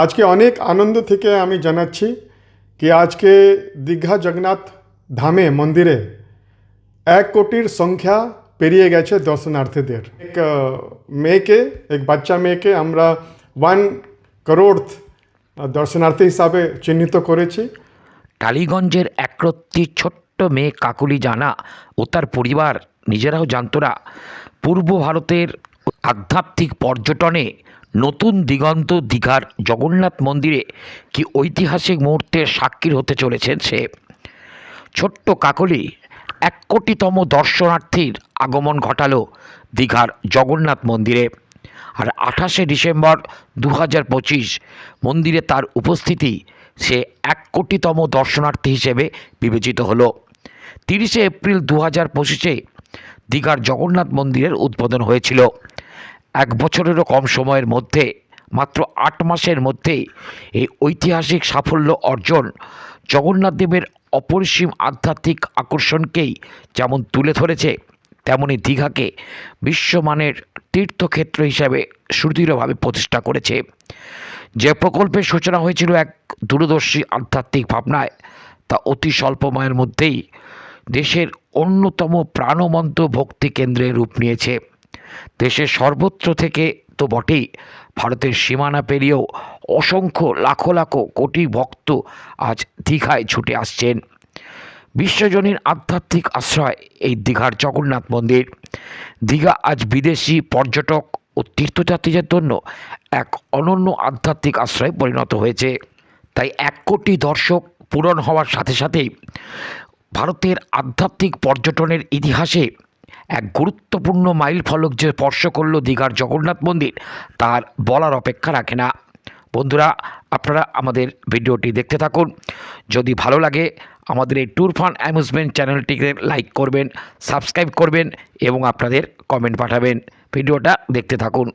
আজকে অনেক আনন্দ থেকে আমি জানাচ্ছি কি আজকে দীঘা জগন্নাথ ধামে মন্দিরে 1 কোটির সংখ্যা পেরিয়ে গেছে দর্শনার্থীদের। এক বাচ্চা মেয়েকে আমরা 1 করোড় দর্শনার্থী হিসাবে চিহ্নিত করেছি। টালিগঞ্জের একরত্তি ছোট্ট মেয়ে কাকুলি জানা ও তার পরিবার নিজেরাও জানত না পূর্ব ভারতের আধ্যাত্মিক পর্যটনে নতুন দিগন্ত দীঘার জগন্নাথ মন্দিরে কি ঐতিহাসিক মুহূর্তের সাক্ষী হতে চলেছেন সে। ছোট্ট কাকলি 1 কোটিতম দর্শনার্থীর আগমন ঘটালো দীঘার জগন্নাথ মন্দিরে। আর 28শে ডিসেম্বর 2025 মন্দিরে তার উপস্থিতি সে 1 কোটিতম দর্শনার্থী হিসেবে বিবেচিত হলো। 30শে এপ্রিল 2025 দীঘার জগন্নাথ মন্দিরের উদ্বোধন হয়েছিল। 1 বছরেরও কম সময়ের মধ্যে, মাত্র 8 মাসের মধ্যেই এই ঐতিহাসিক সাফল্য অর্জন জগন্নাথ দেবের অপরিসীম আধ্যাত্মিক আকর্ষণকেই যেমন তুলে ধরেছে, তেমনি দীঘাকে বিশ্বমানের তীর্থক্ষেত্র হিসাবে সুদৃঢ়ভাবে প্রতিষ্ঠা করেছে। যে প্রকল্পের সূচনা হয়েছিল এক দূরদর্শী আধ্যাত্মিক ভাবনায়, তা অতি স্বল্প সময়ের মধ্যেই দেশের অন্যতম প্রাণবন্ত ভক্তি কেন্দ্রে রূপ নিয়েছে। দেশের সর্বত্র থেকে তো বটেই, ভারতের সীমানা পেরিয়েও অসংখ্য লাখো লাখো কোটি ভক্ত আজ দীঘায় ছুটে আসছেন। বিশ্বজনীন আধ্যাত্মিক আশ্রয় এই দীঘার জগন্নাথ মন্দির। দীঘা আজ বিদেশি পর্যটক ও তীর্থযাত্রীদের জন্য এক অনন্য আধ্যাত্মিক আশ্রয়ে পরিণত হয়েছে। তাই 1 কোটি দর্শক পূরণ হওয়ার সাথে সাথেই ভারতের আধ্যাত্মিক পর্যটনের ইতিহাসে এক গুরুত্বপূর্ণ মাইল ফলক যে স্পর্শ করল দীঘার জগন্নাথ মন্দির, তার বলার অপেক্ষা রাখে না। বন্ধুরা, আপনারা আমাদের ভিডিওটি দেখতে থাকুন। যদি ভালো লাগে আমাদের এই ট্যুর ফান অ্যামিউজমেন্ট চ্যানেলটিকে লাইক করবেন, সাবস্ক্রাইব করবেন এবং আপনাদের কমেন্ট পাঠাবেন। ভিডিওটা দেখতে থাকুন।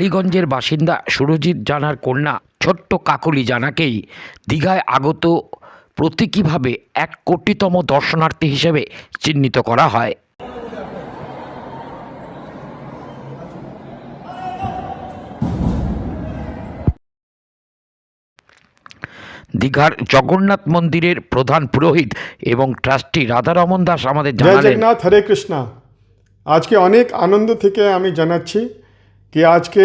টালিগঞ্জের বাসিন্দা সুরজিৎ জানার কন্যা ছোট্ট কাকলি জানাকেই দীঘায় আগত প্রতীকীভাবে 1 কোটিতম দর্শনার্থী হিসেবে চিহ্নিত করা হয়। দীঘার জগন্নাথ মন্দিরের প্রধান পুরোহিত এবং ট্রাস্টি রাধারমন দাস আমাদের জয় জানালেন, জগন্নাথ, হরে কৃষ্ণা। আজকে অনেক আনন্দ থেকে আমি জানাচ্ছি কি আজকে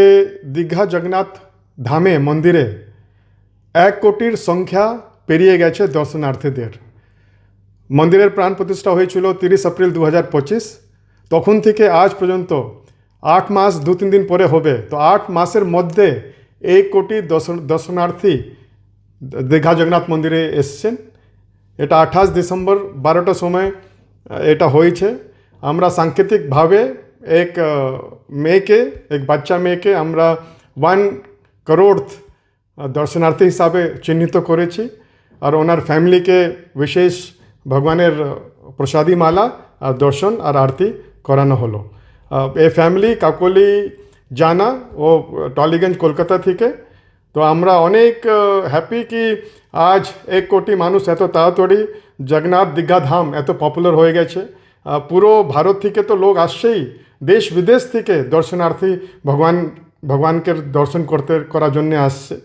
দীঘা জগন্নাথ ধামে মন্দিরে 1 কোটির সংখ্যা পেরিয়ে গেছে দর্শনার্থীদের। মন্দিরের প্রাণ প্রতিষ্ঠা হয়েছিল 30 এপ্রিল 2025। তখন থেকে আজ পর্যন্ত 8 মাস 2-3 দিন পরে হবে, তো 8 মাসের মধ্যে 1 কোটি দর্শনার্থী দীঘা জগন্নাথ মন্দিরে এসছেন। এটা 28 ডিসেম্বর 12টার সময় এটা হয়েছে। আমরা সাংকেতিকভাবে এক বাচ্চা মেয়েকে আমরা 1 করোড় দর্শনার্থী হিসাবে চিহ্নিত করেছি, আর ওনার ফ্যামিলিকে বিশেষ ভগবানের প্রসাদী মালা আর দর্শন আর আরতি করানো হলো। এই ফ্যামিলি কাকলি জানা ও টালিগঞ্জ কলকাতা থেকে। তো আমরা অনেক হ্যাপি কি আজ 1 কোটি মানুষ এত তাড়াতাড়ি জগন্নাথ দীঘা ধাম এত পপুলার হয়ে গেছে। পুরো ভারত থেকে তো লোক আসছেই, দেশ বিদেশ থেকে দর্শনার্থী ভগবানকে দর্শন করার জন্য আসছে।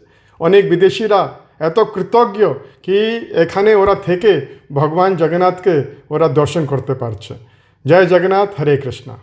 অনেক বিদেশিরা এত কৃতজ্ঞ কি এখানে ওরা থেকে ভগবান জগন্নাথকে ওরা দর্শন করতে পারছে। জয় জগন্নাথ, হরে কৃষ্ণা।